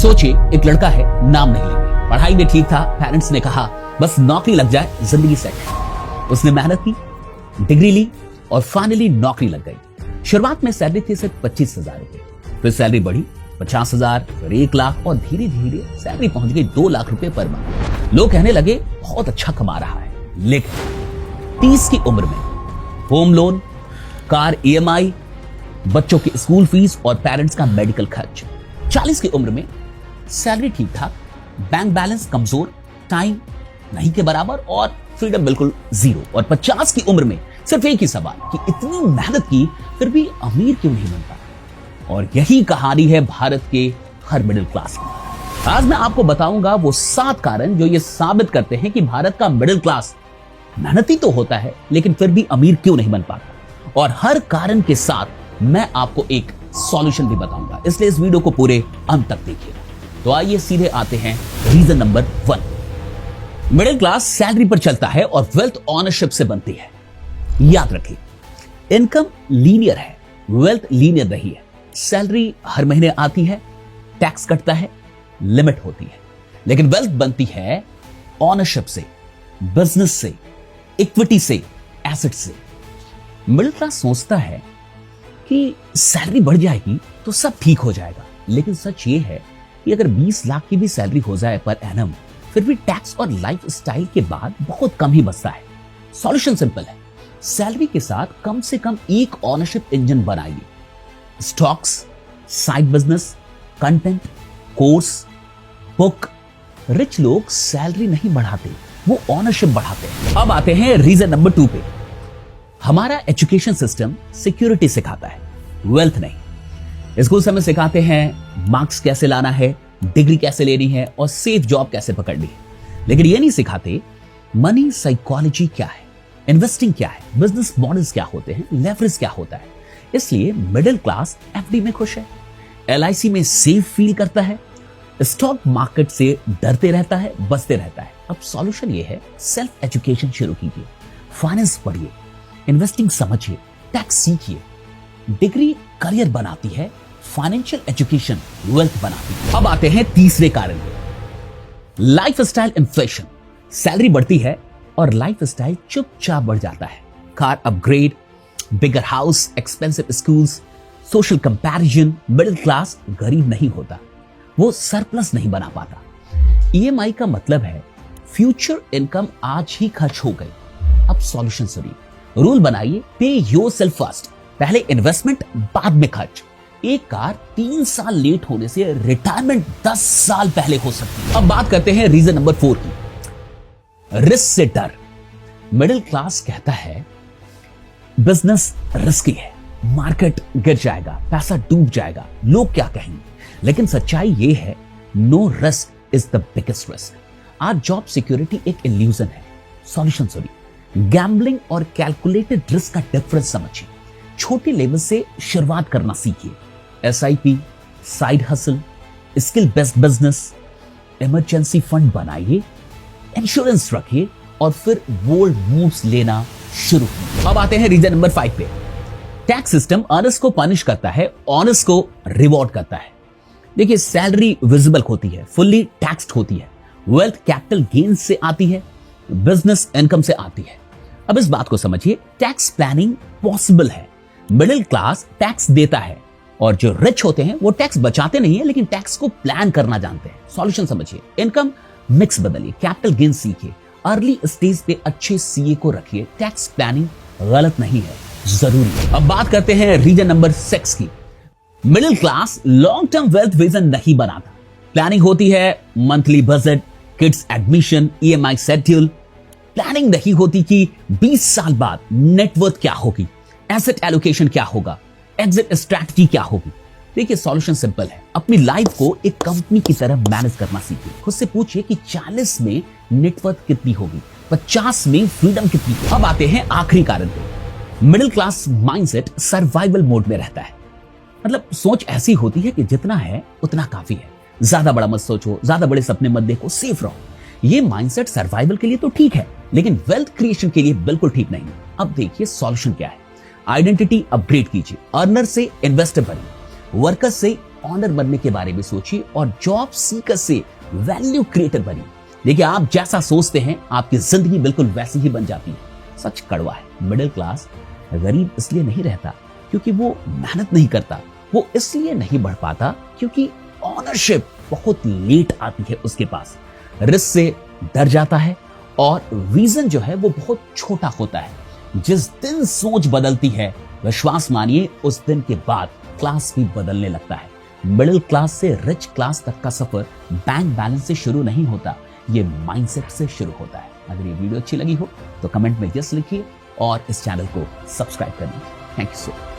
सोचिए, एक लड़का है, नाम नहीं लेंगे, पढ़ाई में ठीक था, पेरेंट्स ने कहा बस नौकरी लग जाए, जिंदगी सेट है। उसने मेहनत की, डिग्री ली और फाइनली नौकरी लग गई। शुरुआत में सैलरी थी सिर्फ 25,000 रुपए, फिर सैलरी बढ़ी 50,000, फिर 1 लाख और धीरे धीरे सैलरी पहुंच गई 2 लाख रुपए पर मंथ। लोग कहने लगे बहुत अच्छा कमा रहा है। लेकिन 30 की उम्र में होम लोन, कार EMI, बच्चों की स्कूल फीस और पेरेंट्स का मेडिकल खर्च। 40 की उम्र में सैलरी ठीक ठाक, बैंक बैलेंस कमजोर, टाइम नहीं के बराबर और फ्रीडम बिल्कुल जीरो। और 50 की उम्र में सिर्फ एक ही सवाल कि इतनी मेहनत की फिर भी अमीर क्यों नहीं बनता। और यही कहानी है भारत के हर मिडिल क्लास की। आज मैं आपको बताऊंगा वो 7 कारण जो ये साबित करते हैं कि भारत का मिडिल क्लास मेहनती तो होता है लेकिन फिर भी अमीर क्यों नहीं बन पाता। और हर कारण के साथ मैं आपको एक सॉल्यूशन भी बताऊंगा, इसलिए इस वीडियो को पूरे अंत तक देखिए। तो आइए सीधे आते हैं reason number 1। Middle class salary पर चलता है और वेल्थ ओनरशिप से बनती है। याद रखिए, इनकम लीनियर है, वेल्थ लीनियर नहीं है। सैलरी हर महीने आती है, टैक्स कटता है, लिमिट होती है, लेकिन वेल्थ बनती है ओनरशिप से, बिजनेस से, इक्विटी से, एसेट से। मिडिल क्लास सोचता है कि सैलरी बढ़ जाएगी तो सब ठीक हो जाएगा, लेकिन सच ये है कि अगर 20 लाख की भी सैलरी हो जाए पर एनम, फिर भी टैक्स और लाइफ स्टाइल के बाद बहुत कम ही बचता है। सॉल्यूशन सिंपल है, सैलरी के साथ कम से कम एक ओनरशिप इंजन बनाइए। Stocks, side business, content, course, book. Rich लोग सैलरी नहीं बढ़ाते, वो ओनरशिप बढ़ाते हैं। अब आते हैं रीजन नंबर 2 पे। हमारा एजुकेशन सिस्टम सिक्योरिटी सिखाता है, वेल्थ नहीं। स्कूल से हमें सिखाते हैं मार्क्स कैसे लाना है, डिग्री कैसे लेनी है और सेफ जॉब कैसे पकड़नी है, लेकिन ये नहीं सिखाते मनी साइकोलॉजी क्या है, इन्वेस्टिंग क्या है, बिजनेस मॉडल्स क्या होते हैं, लेवरेज क्या होता है। इसलिए मिडिल क्लास FD में खुश है, LIC में सेफ फील करता है, स्टॉक मार्केट से डरते रहता है, बचते रहता है। अब सॉल्यूशन ये है, सेल्फ एजुकेशन शुरू कीजिए, फाइनेंस पढ़िए, इन्वेस्टिंग समझिए, टैक्स सीखिए। डिग्री करियर बनाती है, फाइनेंशियल एजुकेशन वेल्थ बनाती है। अब आते हैं तीसरे कारण पे, लाइफस्टाइल इन्फ्लेशन। सैलरी बढ़ती है और लाइफस्टाइल चुपचाप बढ़ जाता है। Car upgrade, bigger house, expensive schools, social comparison. Middle class गरीब नहीं होता, वो सरप्लस नहीं बना पाता। EMI का मतलब है फ्यूचर इनकम आज ही खर्च हो गई। अब सॉल्यूशन सुनिए, रूल बनाइए, पे योरसेल्फ फर्स्ट, पहले इन्वेस्टमेंट बाद में खर्च। एक कार 3 साल लेट होने से रिटायरमेंट 10 साल पहले हो सकती है। अब बात करते हैं रीजन नंबर 4 की, रिस्क से डर। मिडिल क्लास कहता है बिजनेस रिस्की है, मार्केट गिर जाएगा, पैसा डूब जाएगा, लोग क्या कहेंगे। लेकिन सच्चाई ये है, no risk is the biggest risk. आज जॉब सिक्योरिटी एक इल्यूजन है। सॉल्यूशन सुनिए, गैम्बलिंग और कैलकुलेटेड रिस्क का डिफरेंस समझिए। छोटे लेवल से शुरुआत करना सीखिए। SIP, side hustle, skill based business, emergency fund बनाइए, इंश्योरेंस रखिए और फिर बोल्ड मूव्स लेना शुरू कीजिए। अब आते हैं रीजन नंबर 5 पे। टैक्स सिस्टम अर्नर्स को पनिश करता है, ऑनर्स को रिवॉर्ड करता है। देखिए, सैलरी विजिबल होती है, फुल्ली टैक्स्ड होती है, वेल्थ कैपिटल गेन से आती है, बिजनेस इनकम से आती है। अब इस बात को समझिए, टैक्स प्लानिंग पॉसिबल है। मिडिल क्लास टैक्स देता है और जो रिच होते हैं वो टैक्स बचाते नहीं है, लेकिन टैक्स को प्लान करना जानते हैं। सॉल्यूशन समझिए, इनकम मिक्स बदलिए, कैपिटल गेन सीखिए, अर्ली स्टेज पे अच्छे CA को रखिए। टैक्स प्लानिंग गलत नहीं है, जरूरी है। अब बात करते हैं रीजन नंबर 6 की। Middle class long term wealth vision नहीं बनाता। प्लानिंग होती है, monthly budget, kids admission, EMI schedule. Planning नहीं होती कि 20 साल बाद नेटवर्थ क्या होगी, एसेट एलोकेशन क्या होगा, एग्जिट स्ट्रैटेजी क्या होगी। देखिए, सॉल्यूशन सिंपल है, अपनी लाइफ को एक कंपनी की तरह मैनेज करना सीखिए। खुद से पूछिए कि 40 में नेटवर्थ कितनी होगी, 50 में फ्रीडम कितनी होगी। अब आते हैं आखिरी कारण पे। Middle class mindset survival mode में रहता है। मतलब सोच ऐसी होती है कि जितना है उतना काफी है, ज्यादा बड़ा मत सोचो, ज्यादा बड़े सपने मत देखो, सेफ रहो। ये माइंडसेट सर्वाइवल के लिए तो ठीक है, लेकिन वेल्थ क्रिएशन के लिए बिल्कुल ठीक नहीं। अब देखिए सॉल्यूशन क्या है। आइडेंटिटी अपग्रेड कीजिए, अर्नर से इन्वेस्टर बनिए, वर्कर से ऑनर बनने के बारे में सोचिए और जॉब सीकर से वैल्यू क्रिएटर बनिए। देखिए, आप जैसा सोचते हैं आपकी जिंदगी बिल्कुल वैसी ही बन जाती है। सच कड़वा है, मिडिल क्लास गरीब इसलिए नहीं रहता क्योंकि वो मेहनत नहीं करता, वो इसलिए नहीं बढ़ पाता क्योंकि ऑनरशिप बहुत लेट आती है उसके पास, रिस्क से डर जाता है और विजन जो है वो बहुत छोटा होता है। जिस दिन सोच बदलती है, विश्वास मानिए उस दिन के बाद क्लास भी बदलने लगता है। मिडिल क्लास से रिच क्लास तक का सफर बैंक बैलेंस से शुरू नहीं होता, ये माइंडसेट से शुरू होता है। अगर ये वीडियो अच्छी लगी हो तो कमेंट में यस लिखिए और इस चैनल को सब्सक्राइब कर लीजिए। Thank you so much.